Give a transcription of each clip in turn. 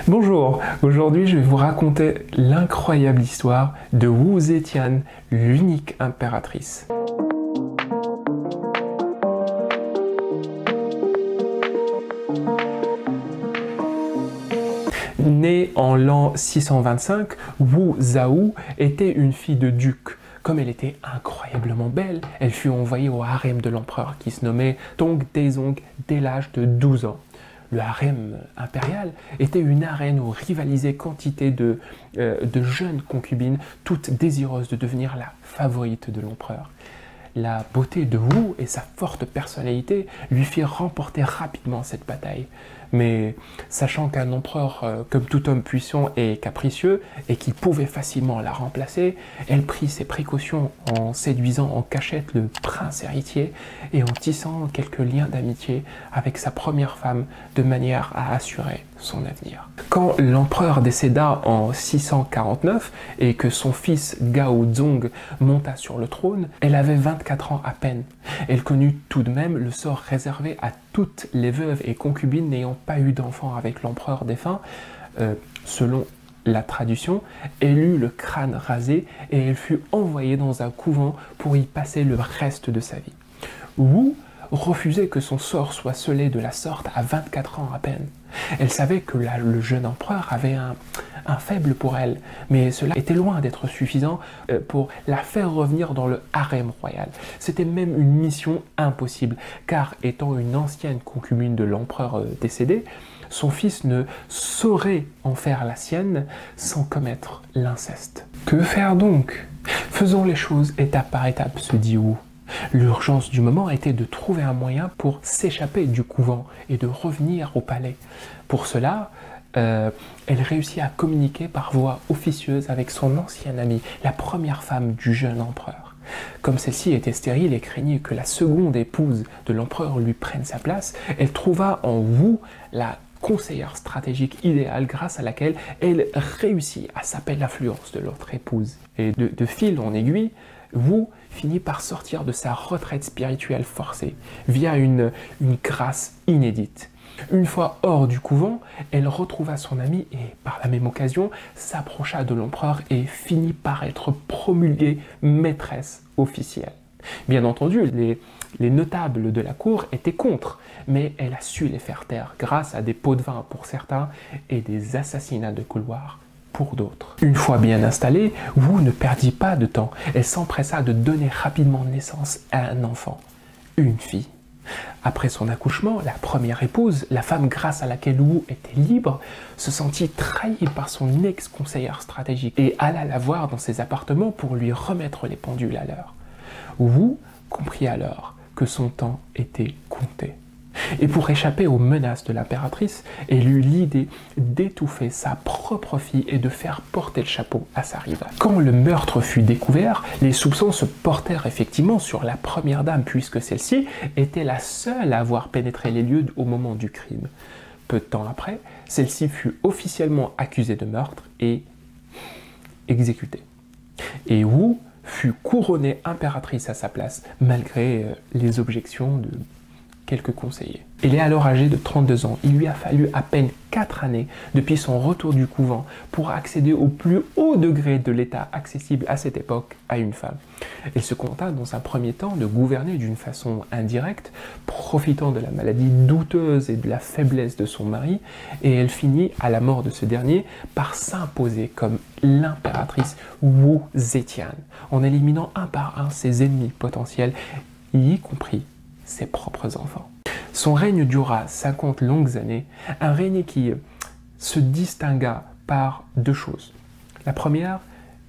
Bonjour, aujourd'hui je vais vous raconter l'incroyable histoire de Wu Zetian, l'unique impératrice. Née en l'an 625, Wu Zhao était une fille de duc. Comme elle était incroyablement belle, elle fut envoyée au harem de l'empereur qui se nommait Tong Dezong dès l'âge de 12 ans. Le harem impérial était une arène où rivalisaient quantité de jeunes concubines, toutes désireuses de devenir la favorite de l'empereur. La beauté de Wu et sa forte personnalité lui firent remporter rapidement cette bataille. Mais sachant qu'un empereur, comme tout homme puissant, est capricieux et qu'il pouvait facilement la remplacer, elle prit ses précautions en séduisant en cachette le prince héritier et en tissant quelques liens d'amitié avec sa première femme de manière à assurer son avenir. Quand l'empereur décéda en 649 et que son fils Gao Zong monta sur le trône, elle avait 24 ans à peine. Elle connut tout de même le sort réservé à toutes les veuves et concubines n'ayant pas eu d'enfants avec l'empereur défunt. Selon la tradition, elle eut le crâne rasé et elle fut envoyée dans un couvent pour y passer le reste de sa vie. Wu refusait que son sort soit scellé de la sorte à 24 ans à peine. Elle savait que le jeune empereur avait un faible pour elle, mais cela était loin d'être suffisant pour la faire revenir dans le harem royal. C'était même une mission impossible, car étant une ancienne concubine de l'empereur décédé, son fils ne saurait en faire la sienne sans commettre l'inceste. Que faire donc? Faisons les choses étape par étape, se dit Wu. L'urgence du moment était de trouver un moyen pour s'échapper du couvent et de revenir au palais. Pour cela, elle réussit à communiquer par voie officieuse avec son ancienne amie, la première femme du jeune empereur. Comme celle-ci était stérile et craignait que la seconde épouse de l'empereur lui prenne sa place, elle trouva en Wu la conseillère stratégique idéale grâce à laquelle elle réussit à saper l'influence de l'autre épouse. Et de fil en aiguille, Wu finit par sortir de sa retraite spirituelle forcée via une grâce inédite. Une fois hors du couvent, elle retrouva son amie et, par la même occasion, s'approcha de l'empereur et finit par être promulguée maîtresse officielle. Bien entendu, les notables de la cour étaient contre, mais elle a su les faire taire grâce à des pots de vin pour certains et des assassinats de couloir pour d'autres. Une fois bien installée, Wu ne perdit pas de temps. Elle s'empressa de donner rapidement naissance à un enfant, une fille. Après son accouchement, la première épouse, la femme grâce à laquelle Wu était libre, se sentit trahie par son ex-conseillère stratégique et alla la voir dans ses appartements pour lui remettre les pendules à l'heure. Wu comprit alors que son temps était compté. Et pour échapper aux menaces de l'impératrice, elle eut l'idée d'étouffer sa propre fille et de faire porter le chapeau à sa rivale. Quand le meurtre fut découvert, les soupçons se portèrent effectivement sur la première dame puisque celle-ci était la seule à avoir pénétré les lieux au moment du crime. Peu de temps après, celle-ci fut officiellement accusée de meurtre et exécutée. Et Wu fut couronnée impératrice à sa place, malgré les objections de quelques conseillers. Elle est alors âgée de 32 ans. Il lui a fallu à peine 4 années depuis son retour du couvent pour accéder au plus haut degré de l'état accessible à cette époque à une femme. Elle se contenta dans un premier temps de gouverner d'une façon indirecte, profitant de la maladie douteuse et de la faiblesse de son mari, et elle finit, à la mort de ce dernier, par s'imposer comme l'impératrice Wu Zetian, en éliminant un par un ses ennemis potentiels, y compris ses propres enfants. Son règne dura 50 longues années, un règne qui se distingua par deux choses. La première,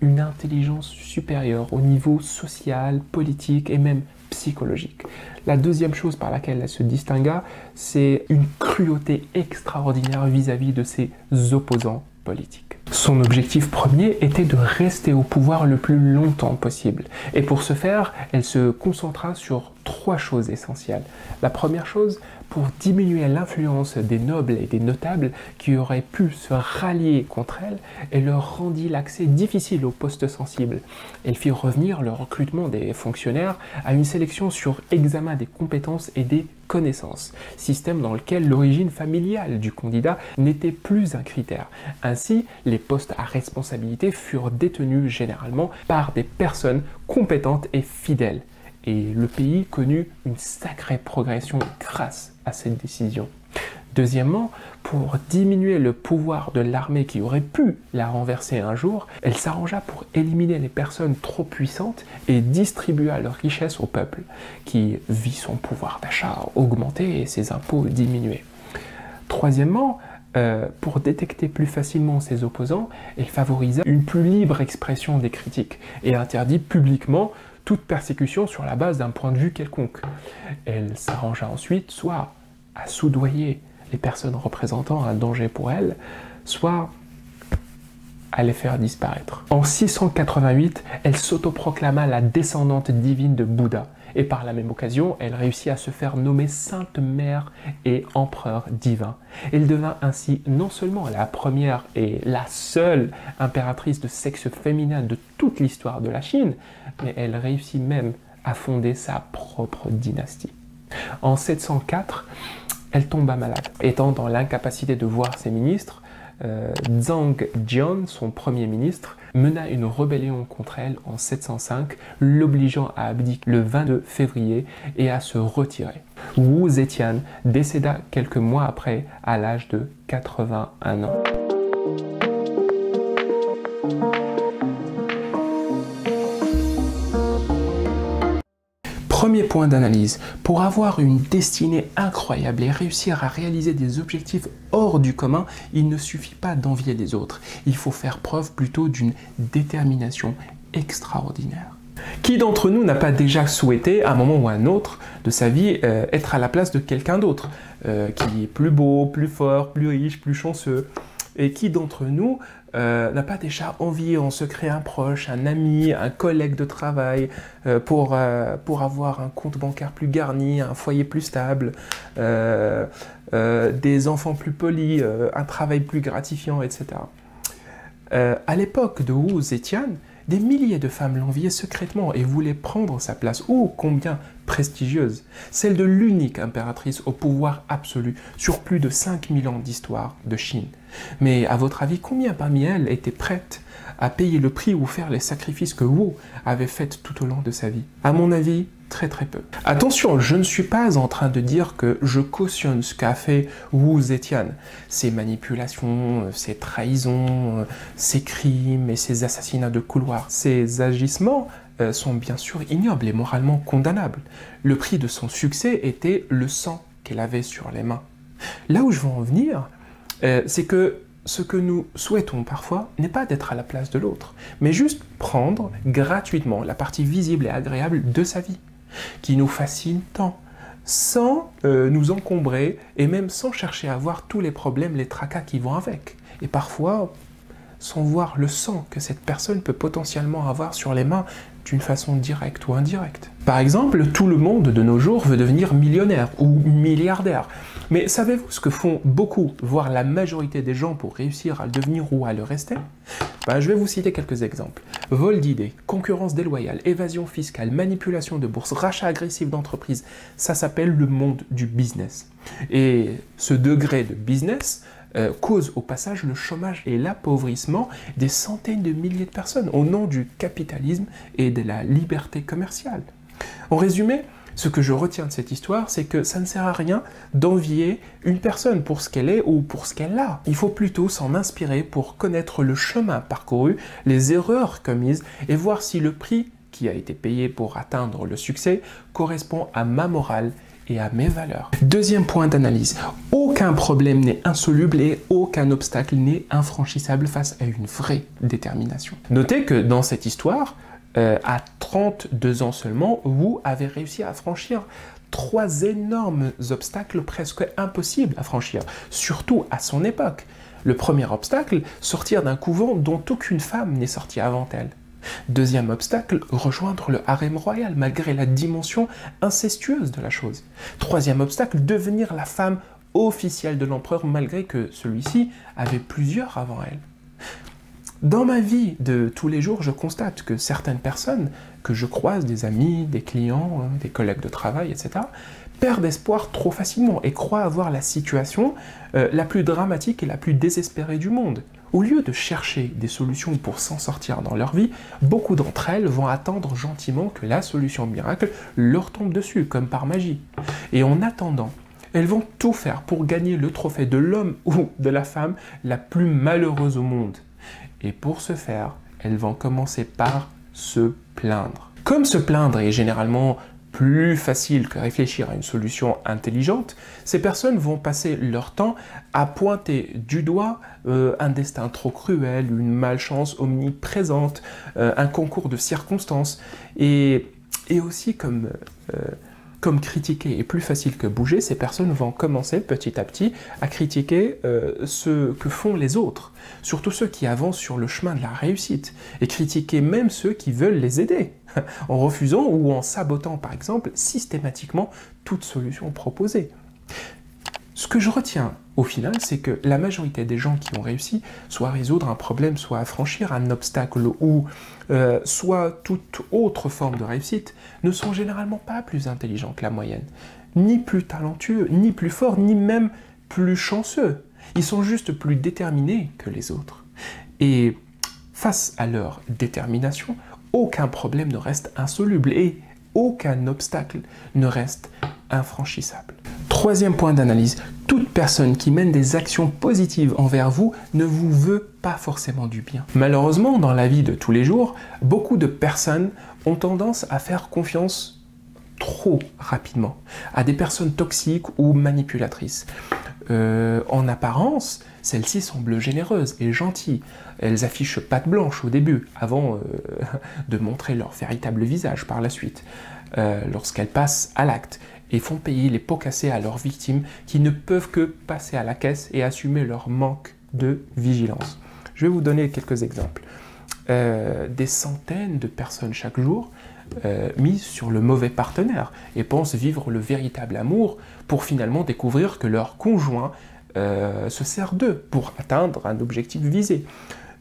une intelligence supérieure au niveau social, politique et même psychologique. La deuxième chose par laquelle elle se distingua, c'est une cruauté extraordinaire vis-à-vis de ses opposants politiques. Son objectif premier était de rester au pouvoir le plus longtemps possible. Et pour ce faire, elle se concentra sur 3 choses essentielles. La première chose, pour diminuer l'influence des nobles et des notables qui auraient pu se rallier contre elle, elle leur rendit l'accès difficile aux postes sensibles. Elle fit revenir le recrutement des fonctionnaires à une sélection sur examen des compétences et des connaissances, système dans lequel l'origine familiale du candidat n'était plus un critère. Ainsi, les postes à responsabilité furent détenus généralement par des personnes compétentes et fidèles. Et le pays connut une sacrée progression grâce à cette décision. Deuxièmement, pour diminuer le pouvoir de l'armée qui aurait pu la renverser un jour, elle s'arrangea pour éliminer les personnes trop puissantes et distribua leurs richesses au peuple, qui vit son pouvoir d'achat augmenter et ses impôts diminuer. Troisièmement, pour détecter plus facilement ses opposants, elle favorisa une plus libre expression des critiques et interdit publiquement toute persécution sur la base d'un point de vue quelconque. Elle s'arrangea ensuite soit à soudoyer les personnes représentant un danger pour elle, soit à les faire disparaître. En 688, elle s'autoproclama la descendante divine de Bouddha, et par la même occasion, elle réussit à se faire nommer Sainte Mère et Empereur divin. Elle devint ainsi non seulement la première et la seule impératrice de sexe féminin de toute l'histoire de la Chine, mais elle réussit même à fonder sa propre dynastie. En 704, elle tomba malade. Étant dans l'incapacité de voir ses ministres, Zhang Jian, son premier ministre, mena une rébellion contre elle en 705, l'obligeant à abdiquer le 22 février et à se retirer. Wu Zetian décéda quelques mois après à l'âge de 81 ans. Premier point d'analyse, pour avoir une destinée incroyable et réussir à réaliser des objectifs hors du commun, il ne suffit pas d'envier les autres. Il faut faire preuve plutôt d'une détermination extraordinaire. Qui d'entre nous n'a pas déjà souhaité, à un moment ou à un autre de sa vie, être à la place de quelqu'un d'autre, qui est plus beau, plus fort, plus riche, plus chanceux? Et qui d'entre nous n'a pas déjà envié en secret un proche, un ami, un collègue de travail pour avoir un compte bancaire plus garni, un foyer plus stable, des enfants plus polis, un travail plus gratifiant, etc. À l'époque de Wu Zetian, des milliers de femmes l'enviaient secrètement et voulaient prendre sa place, ô combien prestigieuse, celle de l'unique impératrice au pouvoir absolu sur plus de 5000 ans d'histoire de Chine. Mais à votre avis, combien parmi elles étaient prêtes à payer le prix ou faire les sacrifices que Wu avait faits tout au long de sa vie? À mon avis, très très peu. Attention, je ne suis pas en train de dire que je cautionne ce qu'a fait Wu Zetian, ses manipulations, ses trahisons, ses crimes et ses assassinats de couloir. Ces agissements sont bien sûr ignobles et moralement condamnables. Le prix de son succès était le sang qu'elle avait sur les mains. Là où je veux en venir, c'est que ce que nous souhaitons parfois n'est pas d'être à la place de l'autre, mais juste prendre gratuitement la partie visible et agréable de sa vie, qui nous fascine tant, sans nous encombrer et même sans chercher à voir tous les problèmes, les tracas qui vont avec. Et parfois, sans voir le sang que cette personne peut potentiellement avoir sur les mains d'une façon directe ou indirecte. Par exemple, tout le monde de nos jours veut devenir millionnaire ou milliardaire. Mais savez-vous ce que font beaucoup, voire la majorité des gens pour réussir à le devenir ou à le rester? Je vais vous citer quelques exemples. Vol d'idées, concurrence déloyale, évasion fiscale, manipulation de bourse, rachat agressif d'entreprises. Ça s'appelle le monde du business. Et ce degré de business cause au passage le chômage et l'appauvrissement des centaines de milliers de personnes au nom du capitalisme et de la liberté commerciale. En résumé, ce que je retiens de cette histoire, c'est que ça ne sert à rien d'envier une personne pour ce qu'elle est ou pour ce qu'elle a. Il faut plutôt s'en inspirer pour connaître le chemin parcouru, les erreurs commises et voir si le prix qui a été payé pour atteindre le succès correspond à ma morale et à mes valeurs. Deuxième point d'analyse, aucun problème n'est insoluble et aucun obstacle n'est infranchissable face à une vraie détermination. Notez que dans cette histoire, à 32 ans seulement, Wu avait réussi à franchir 3 énormes obstacles presque impossibles à franchir, surtout à son époque. Le premier obstacle, sortir d'un couvent dont aucune femme n'est sortie avant elle. Deuxième obstacle, rejoindre le harem royal malgré la dimension incestueuse de la chose. Troisième obstacle, devenir la femme officielle de l'empereur malgré que celui-ci avait plusieurs avant elle. Dans ma vie de tous les jours, je constate que certaines personnes que je croise, des amis, des clients, des collègues de travail, etc., perdent espoir trop facilement et croient avoir la situation la plus dramatique et la plus désespérée du monde. Au lieu de chercher des solutions pour s'en sortir dans leur vie, beaucoup d'entre elles vont attendre gentiment que la solution miracle leur tombe dessus, comme par magie. Et en attendant, elles vont tout faire pour gagner le trophée de l'homme ou de la femme la plus malheureuse au monde. Et pour ce faire, elles vont commencer par se plaindre. Comme se plaindre est généralement plus facile que réfléchir à une solution intelligente, ces personnes vont passer leur temps à pointer du doigt un destin trop cruel, une malchance omniprésente, un concours de circonstances, et aussi comme critiquer est plus facile que bouger, ces personnes vont commencer petit à petit à critiquer ce que font les autres, surtout ceux qui avancent sur le chemin de la réussite, et critiquer même ceux qui veulent les aider, en refusant ou en sabotant par exemple systématiquement toute solution proposée. Ce que je retiens au final, c'est que la majorité des gens qui ont réussi, soit à résoudre un problème, soit à franchir un obstacle ou soit toute autre forme de réussite, ne sont généralement pas plus intelligents que la moyenne, ni plus talentueux, ni plus forts, ni même plus chanceux. Ils sont juste plus déterminés que les autres. Et face à leur détermination, aucun problème ne reste insoluble et aucun obstacle ne reste infranchissable. Troisième point d'analyse, toute personne qui mène des actions positives envers vous ne vous veut pas forcément du bien. Malheureusement, dans la vie de tous les jours, beaucoup de personnes ont tendance à faire confiance trop rapidement à des personnes toxiques ou manipulatrices. En apparence, celles-ci semblent généreuses et gentilles. Elles affichent patte blanche au début, avant de montrer leur véritable visage par la suite, lorsqu'elles passent à l'acte et font payer les pots cassés à leurs victimes qui ne peuvent que passer à la caisse et assumer leur manque de vigilance. Je vais vous donner quelques exemples. Des centaines de personnes chaque jour misent sur le mauvais partenaire et pensent vivre le véritable amour pour finalement découvrir que leur conjoint se sert d'eux pour atteindre un objectif visé.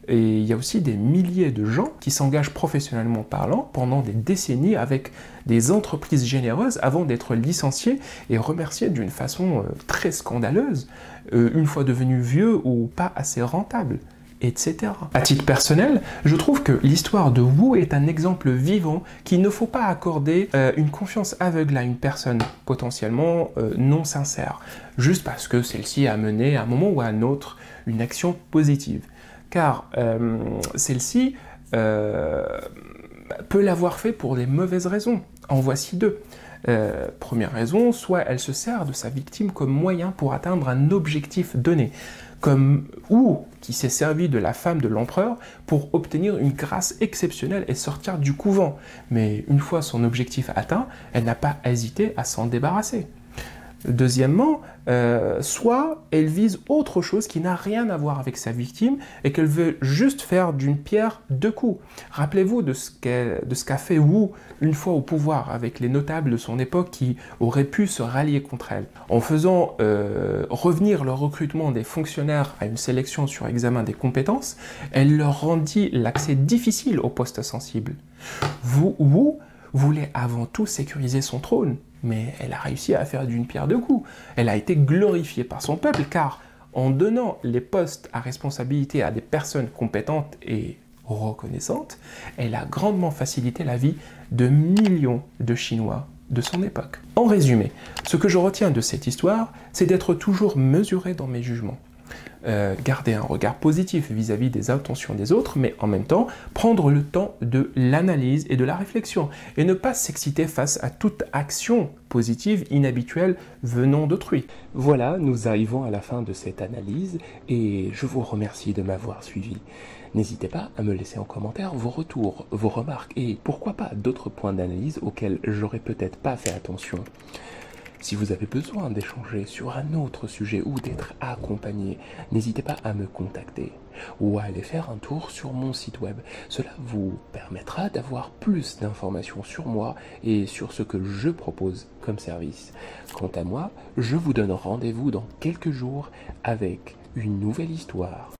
Et il y a aussi des milliers de gens qui s'engagent professionnellement parlant pendant des décennies avec des entreprises généreuses avant d'être licenciés et remerciés d'une façon très scandaleuse, une fois devenus vieux ou pas assez rentables, etc. À titre personnel, je trouve que l'histoire de Wu est un exemple vivant qu'il ne faut pas accorder une confiance aveugle à une personne potentiellement non sincère, juste parce que celle-ci a mené à un moment ou à un autre une action positive. Car celle-ci peut l'avoir fait pour des mauvaises raisons. En voici deux. Première raison, soit elle se sert de sa victime comme moyen pour atteindre un objectif donné, comme Wu qui s'est servi de la femme de l'empereur pour obtenir une grâce exceptionnelle et sortir du couvent. Mais une fois son objectif atteint, elle n'a pas hésité à s'en débarrasser. Deuxièmement, soit elle vise autre chose qui n'a rien à voir avec sa victime et qu'elle veut juste faire d'une pierre deux coups. Rappelez-vous de ce qu'a fait Wu une fois au pouvoir avec les notables de son époque qui auraient pu se rallier contre elle. En faisant revenir le recrutement des fonctionnaires à une sélection sur examen des compétences, elle leur rendit l'accès difficile aux postes sensibles. Wu voulait avant tout sécuriser son trône, mais elle a réussi à faire d'une pierre deux coups. Elle a été glorifiée par son peuple, car en donnant les postes à responsabilité à des personnes compétentes et reconnaissantes, elle a grandement facilité la vie de millions de Chinois de son époque. En résumé, ce que je retiens de cette histoire, c'est d'être toujours mesuré dans mes jugements. Garder un regard positif vis-à-vis des intentions des autres, mais en même temps, prendre le temps de l'analyse et de la réflexion, et ne pas s'exciter face à toute action positive inhabituelle venant d'autrui. Voilà, nous arrivons à la fin de cette analyse, et je vous remercie de m'avoir suivi. N'hésitez pas à me laisser en commentaire vos retours, vos remarques, et pourquoi pas d'autres points d'analyse auxquels j'aurais peut-être pas fait attention. Si vous avez besoin d'échanger sur un autre sujet ou d'être accompagné, n'hésitez pas à me contacter. ou à aller faire un tour sur mon site web. Cela vous permettra d'avoir plus d'informations sur moi et sur ce que je propose comme service. Quant à moi, je vous donne rendez-vous dans quelques jours avec une nouvelle histoire.